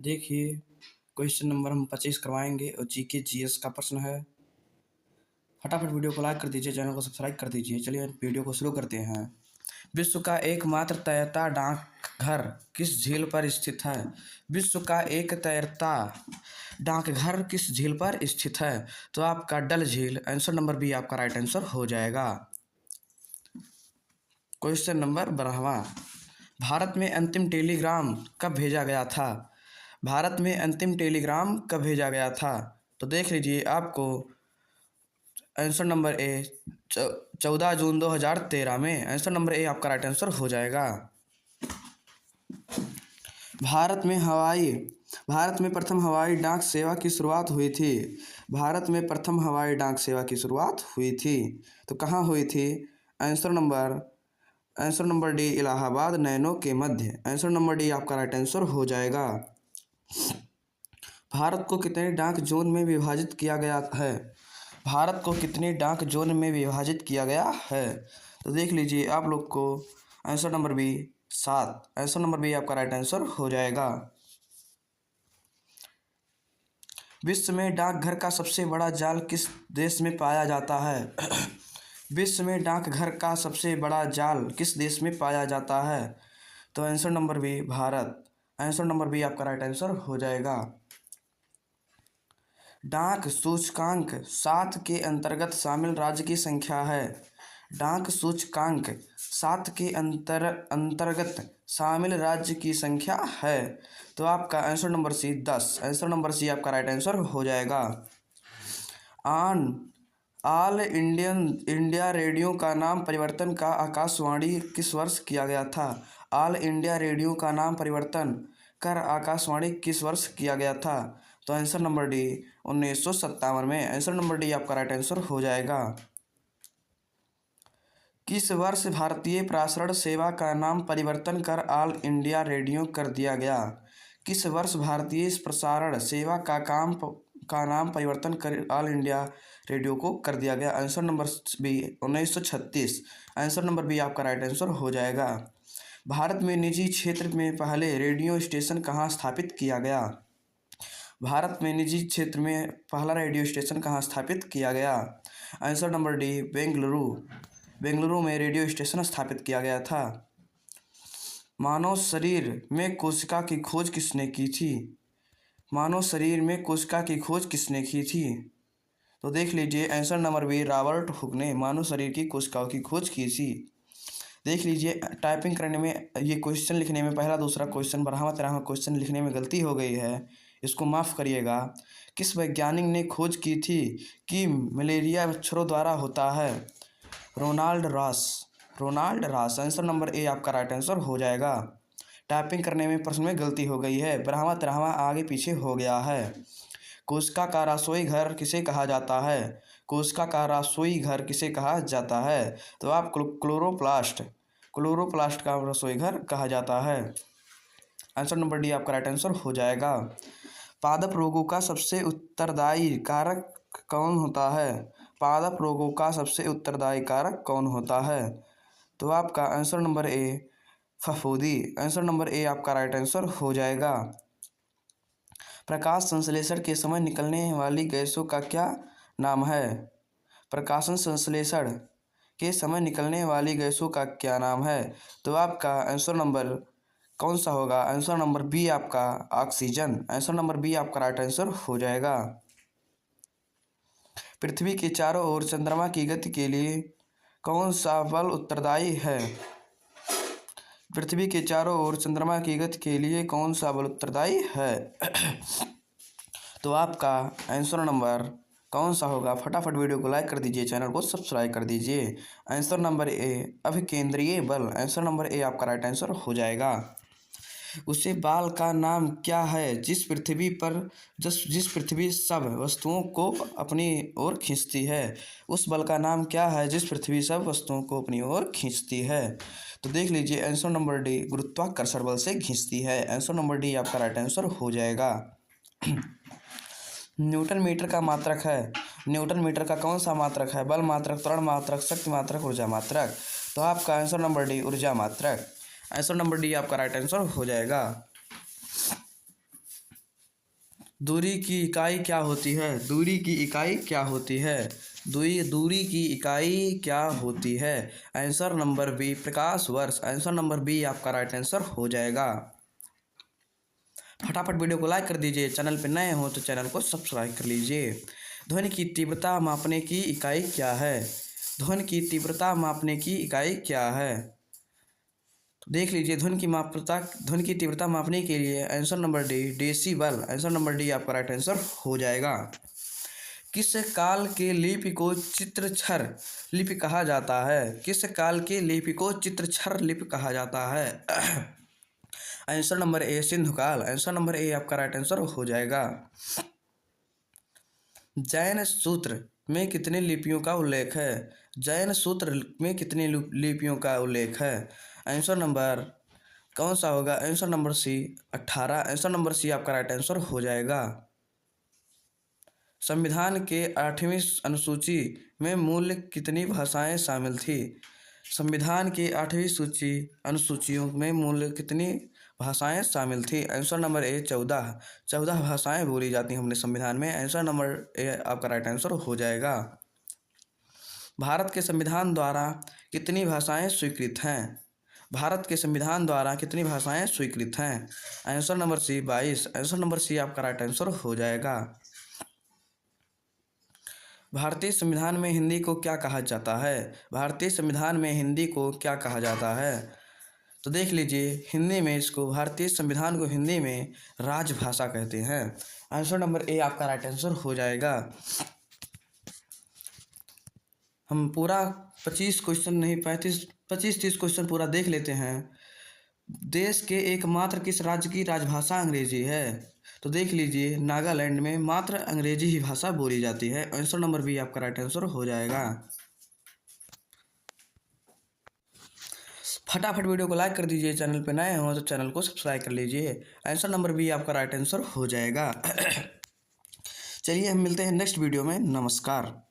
देखिए, question number हम 25 करवाएंगे और जीके जीएस का प्रश्न है। फटाफट वीडियो को लाइक कर दीजिए, चैनल को सब्सक्राइब कर दीजिए। चलिए वीडियो को शुरू करते हैं। विश्व का एकमात्र तैरता डाकघर किस झील पर स्थित है? विश्व का एक तैरता डाकघर किस झील पर स्थित है? तो आपका डल झील, आंसर नंबर बी आपका राइट आंसर हो जाएगा। क्वेश्चन नंबर 12वां, भारत में अंतिम टेलीग्राम कब भेजा गया था? भारत में अंतिम टेलीग्राम कब भेजा गया था? तो देख लीजिए, आपको आंसर नंबर ए 14 जून 2013 में, आंसर नंबर ए आपका राइट आंसर हो जाएगा। भारत में प्रथम हवाई डाक सेवा की शुरुआत हुई थी। भारत में प्रथम हवाई डाक सेवा की शुरुआत हुई थी, तो कहाँ हुई थी? Answer number D Allahabad nano के मध्य, आंसर नंबर डी आपका राइट आंसर हो जाएगा। भारत को कितने डाक जोन में विभाजित किया गया है? भारत को कितने डाक जोन में विभाजित किया गया है? तो देख लीजिए, आप लोग को answer number B 7, answer number B आपका राइट आंसर हो जाएगा। विश्व में डाकघर का सबसे बड़ा जाल किस देश में पाया जाता है? विश्व में डाकघर का सबसे बड़ा जाल किस देश में पाया जाता है? तो answer number B Bharat, answer number B आपका राइट आंसर हो जाएगा। डाक सूचकांक 7 के अंतर्गत शामिल राज्य की संख्या है। डाक सूचकांक 7 के अंतर्गत शामिल राज्य की संख्या है, तो आपका answer number C 10, answer number C आपका राइट आंसर हो जाएगा। ऑल इंडिया रेडियो का नाम परिवर्तन का आकाशवाणी किस वर्ष किया गया था? ऑल इंडिया रेडियो का नाम परिवर्तन कर आकाशवाणी किस वर्ष किया गया था? तो आंसर नंबर डी 1957 में, आंसर नंबर डी आपका राइट आंसर हो जाएगा। किस वर्ष भारतीय प्रसारण सेवा का नाम परिवर्तन कर ऑल इंडिया रेडियो कर दिया गया? किस वर्ष भारतीय प्रसारण सेवा का नाम परिवर्तन कर ऑल इंडिया रेडियो को कर दिया गया? Answer number B 1936, answer number B आपका राइट आंसर हो जाएगा। भारत में निजी क्षेत्र में पहले रेडियो स्टेशन कहाँ स्थापित किया गया? भारत में निजी क्षेत्र में पहला रेडियो स्टेशन कहाँ स्थापित किया गया? आंसर नंबर डी बेंगलुरु में रेडियो स्टेशन स्थापित किया गया था। मानव शरीर में कोशिका की खोज किसने की थी? मानव शरीर में कोशिका की खोज किसने की थी? तो देख लीजिए, answer number B Robert Hooke ने मानव शरीर की कोशिकाओं की खोज की थी। देख लीजिए, टाइपिंग करने में, ये क्वेश्चन लिखने में, पहला दूसरा क्वेश्चन 12वां क्वेश्चन लिखने में गलती हो गई है, इसको माफ़ करिएगा। किस वैज्ञानिक ने खोज की थी कि मलेरिया मच्छरों द्वारा होता है? Ronald Ross, answer number A आपका राइट आंसर हो जाएगा। टाइपिंग करने में प्रश्न में गलती हो गई है, 12वां 13वां आगे पीछे हो गया है। कोशिका का रसोई घर किसे कहा जाता है? कोशिका का रसोई घर किसे कहा जाता है? तो आप क्लोरोप्लास्ट का रसोई घर कहा जाता है। आंसर नंबर डी आपका राइट आंसर हो जाएगा। पादप रोगों का सबसे उत्तरदायी कारक कौन होता है? पादप रोगों का सबसे उत्तरदायी कारक कौन होता है? तो आपका आंसर नंबर ए फफूंदी, आंसर नंबर ए आपका राइट आंसर हो जाएगा। प्रकाश संश्लेषण के समय निकलने वाली गैसों का क्या नाम है? प्रकाश संश्लेषण के समय निकलने वाली गैसों का क्या नाम है? तो आपका आंसर नंबर कौन सा होगा? आंसर नंबर बी आपका ऑक्सीजन, आंसर नंबर बी आपका राइट आंसर हो जाएगा। पृथ्वी के चारों ओर चंद्रमा की गति के लिए कौन सा बल उत्तरदायी है? पृथ्वी के चारों ओर चंद्रमा की गति के लिए कौन सा बल उत्तरदायी है? तो आपका आंसर नंबर कौन सा होगा? फटाफट वीडियो को लाइक कर दीजिए, चैनल को सब्सक्राइब कर दीजिए। आंसर नंबर ए अभिकेंद्रीय बल, आंसर नंबर ए आपका राइट आंसर हो जाएगा। उसे बाल का नाम क्या है जिस पृथ्वी सब वस्तुओं को अपनी ओर खींचती है? उस बल का नाम क्या है जिस पृथ्वी सब वस्तुओं को अपनी ओर खींचती है? तो देख लीजिए, आंसर नंबर डी गुरुत्वाकर्षण बल से खींचती है, आंसर नंबर डी आपका राइट आंसर हो जाएगा। न्यूटन मीटर का मात्रक है। न्यूटन मीटर का कौन सा मात्रक है? बल मात्रक, त्वरण मात्रक, शक्ति मात्रक, ऊर्जा मात्रक। तो आपका आंसर नंबर डी ऊर्जा मात्रक, आंसर नंबर डी आपका राइट आंसर हो जाएगा। दूरी की इकाई क्या होती है? दूरी की इकाई क्या होती है? दूरी की इकाई क्या होती है? आंसर नंबर बी प्रकाश वर्ष। आंसर नंबर बी आपका राइट आंसर हो जाएगा। फटाफट वीडियो को लाइक कर दीजिए। चैनल पर नए हो तो चैनल को सब्सक्राइब कर लीजिए। ध्वनि की तीव्रता मापने की इकाई क्या है? ध्वनि की तीव्रता मापने की इकाई क्या है? तो देख लीजिए, ध्वनि की तीव्रता मापने के लिए answer number D decibel. Answer number D आपका राइट आंसर हो जाएगा। किस काल के लिपि को चित्रक्षर लिपि कहा जाता है? किस काल के लिपि को चित्रक्षर लिपि कहा जाता है? आंसर नंबर ए सिंधु काल। आंसर नंबर ए आपका राइट आंसर हो जाएगा। जैन सूत्र में कितने लिपियों का उल्लेख है? जैन सूत्र में कितनी लिपियों का उल्लेख है? आंसर नंबर कौन सा होगा? Answer number C 18। Answer number C आपका राइट आंसर हो जाएगा। संविधान के 8वीं अनुसूची में मूल कितनी भाषाएं शामिल थी? संविधान की 8वीं अनुसूचियों में मूल कितनी भाषाएं शामिल थी? आंसर नंबर ए 14। 14 भाषाएं बोली जाती हैं अपने संविधान में। आंसर नंबर ए आपका राइट आंसर हो जाएगा। भारत के संविधान द्वारा कितनी भाषाएं स्वीकृत हैं? भारत के संविधान द्वारा कितनी भाषाएं स्वीकृत हैं? Answer number C 22। Answer number C आपका राइट आंसर हो जाएगा। भारतीय संविधान में हिंदी को क्या कहा जाता है? भारतीय संविधान में हिंदी को क्या कहा जाता है? तो देख लीजिए, हिंदी में इसको भारतीय संविधान को हिंदी में राजभाषा कहते हैं। आंसर नंबर ए आपका राइट आंसर हो जाएगा। हम पूरा 25 क्वेश्चन नहीं 25-30 क्वेश्चन पूरा देख लेते हैं। देश के एकमात्र किस राज्य की राजभाषा अंग्रेजी है? तो देख लीजिए, नागालैंड में मात्र अंग्रेजी ही भाषा बोली जाती है। आंसर नंबर बी आपका राइट आंसर हो जाएगा। फटाफट वीडियो को लाइक कर दीजिए। चैनल पे नए हो तो चैनल को सब्सक्राइब कर लीजिए। आंसर नंबर बी आपका राइट आंसर हो जाएगा। चलिए हम मिलते हैं नेक्स्ट वीडियो में। नमस्कार।